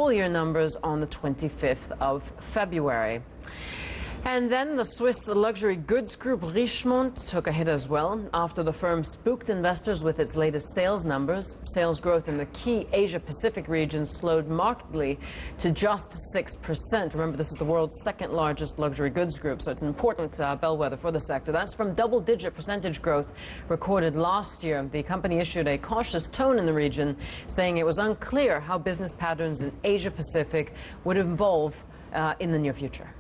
full-year numbers on the 25th of February. And then the Swiss luxury goods group Richemont took a hit as well after the firm spooked investors with its latest sales numbers. Sales growth in the key Asia-Pacific region slowed markedly to just 6%. Remember, this is the world's second largest luxury goods group, so it's an important bellwether for the sector. That's from double-digit percentage growth recorded last year. The company issued a cautious tone in the region, saying it was unclear how business patterns in Asia-Pacific would evolve in the near future.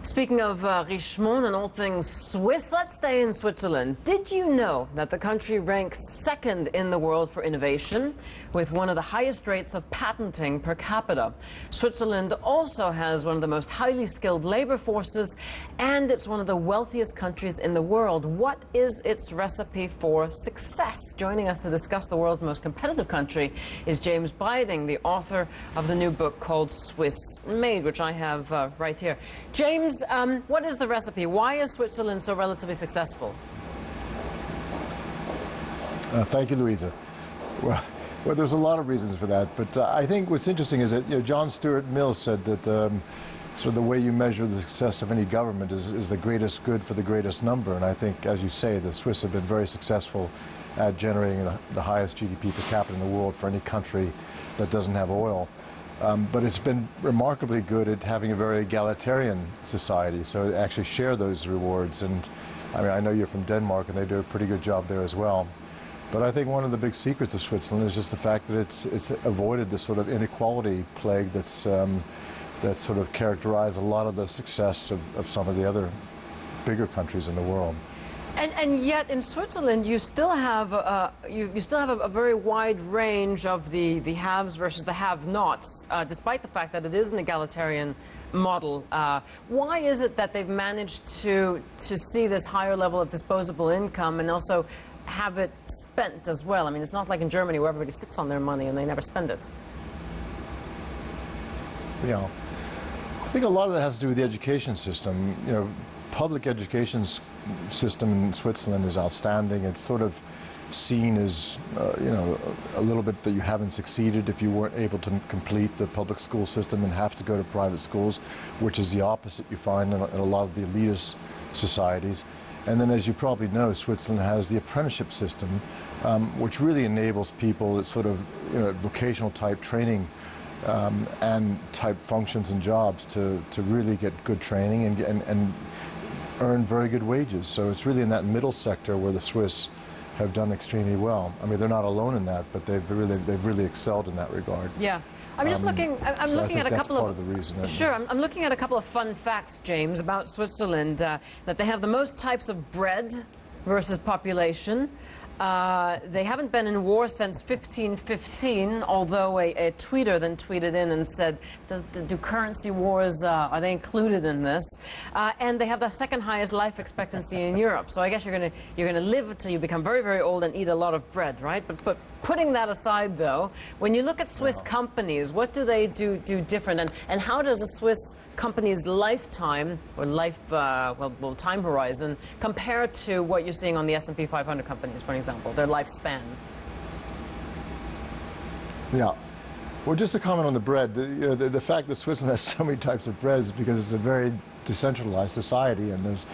Speaking of Richemont and all things Swiss, let's stay in Switzerland. Did you know that the country ranks second in the world for innovation, with one of the highest rates of patenting per capita? Switzerland also has one of the most highly skilled labor forces, and it's one of the wealthiest countries in the world. What is its recipe for success? Joining us to discuss the world's most competitive country is James Breiding, the author of the new book called Swiss Made, which I have right here. James, what is the recipe? Why is Switzerland so relatively successful? Thank you, Louisa. Well, there's a lot of reasons for that, but I think what's interesting is that John Stuart Mill said that sort of the way you measure the success of any government is the greatest good for the greatest number. And I think, as you say, the Swiss have been very successful at generating the highest GDP per capita in the world for any country that doesn't have oil. But it's been remarkably good at having a very egalitarian society, so they actually share those rewards. And I mean, I know you're from Denmark, and they do a pretty good job there as well. But I think one of the big secrets of Switzerland is just the fact that it's avoided the sort of inequality plague that's sort of characterized a lot of the success of some of the other bigger countries in the world. And yet, in Switzerland, you still have a very wide range of the haves versus the have-nots, despite the fact that it is an egalitarian model. Why is it that they've managed to see this higher level of disposable income and also have it spent as well? I mean, it's not like in Germany where everybody sits on their money and they never spend it. Yeah, I think a lot of that has to do with the education system. You know, public education system in Switzerland is outstanding. It's sort of seen as, you know, a little bit that you haven't succeeded if you weren't able to complete the public school system and have to go to private schools, which is the opposite you find in a lot of the elitist societies. And then, as you probably know, Switzerland has the apprenticeship system, which really enables people at sort of, you know, vocational type training and type functions and jobs to really get good training and earn very good wages. So it's really in that middle sector where the Swiss have done extremely well. I mean, they're not alone in that, but they've really excelled in that regard. Yeah. I'm just looking. I'm so looking at a couple of the reason. Sure, I'm looking at a couple of fun facts, James, about Switzerland. That they have the most types of bread versus population. They haven't been in war since 1515, although a tweeter then tweeted in and said, do currency wars, are they included in this? And they have the second highest life expectancy in Europe. So I guess you're gonna live until you become very, very old and eat a lot of bread, right? But putting that aside, though, when you look at Swiss companies, what do they do different? And how does a Swiss company's lifetime or time horizon compare to what you're seeing on the S&P 500 companies, for example, their lifespan? Yeah. Well, just to comment on the bread, the fact that Switzerland has so many types of bread is because it's a very decentralized society, and there's,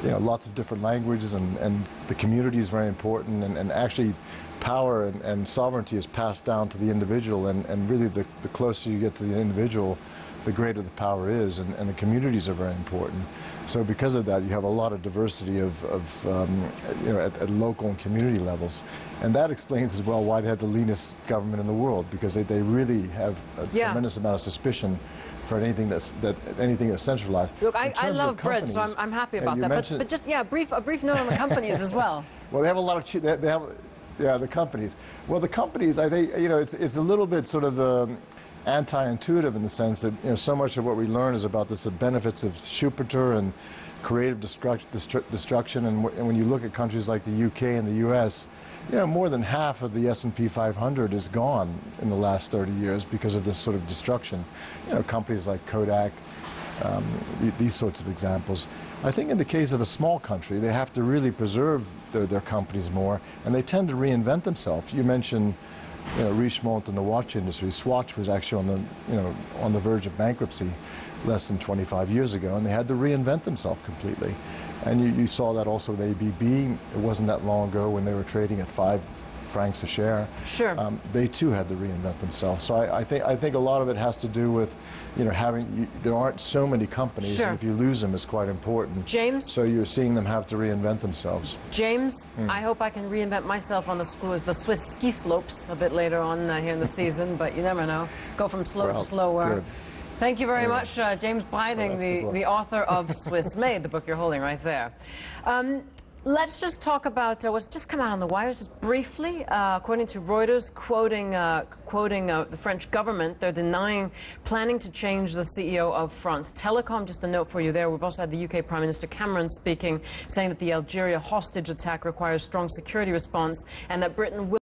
you know, lots of different languages, and the community is very important, and actually power and sovereignty is passed down to the individual, and really the closer you get to the individual, the greater the power is, and the communities are very important. So because of that, you have a lot of diversity of you know, at local and community levels. And that explains as well why they have the leanest government in the world, because they really have a tremendous amount of suspicion for anything that's centralized. Look, I love bread, so I'm happy about that. But just a brief note on the companies as well. Well, they have a lot of they have the companies. Well, the companies, I think, you know, it's a little bit sort of anti-intuitive in the sense that, you know, so much of what we learn is about the benefits of Schumpeter and creative destruction. And when you look at countries like the UK and the US, you know, more than half of the S&P 500 is gone in the last 30 years because of this sort of destruction. You know, companies like Kodak, these sorts of examples. I think in the case of a small country, they have to really preserve their companies more, and they tend to reinvent themselves. You mentioned Richemont and the watch industry. Swatch was actually on the verge of bankruptcy less than 25 years ago, and they had to reinvent themselves completely. And you saw that also with ABB. It wasn't that long ago when they were trading at 5 francs a share. Sure. They too had to reinvent themselves. So I think a lot of it has to do with, there aren't so many companies, sure. and if you lose them, it's quite important. James? So you're seeing them have to reinvent themselves. James, I hope I can reinvent myself on the Swiss ski slopes a bit later on here in the season, but you never know. Go from slow to slower. Good. Thank you very much, James Breiding, the author of Swiss Made, the book you're holding right there. Let's just talk about what's just come out on the wires, just briefly. According to Reuters, quoting the French government, they're planning to change the CEO of France Telecom. Just a note for you there. We've also had the UK Prime Minister Cameron speaking, saying that the Algeria hostage attack requires strong security response and that Britain will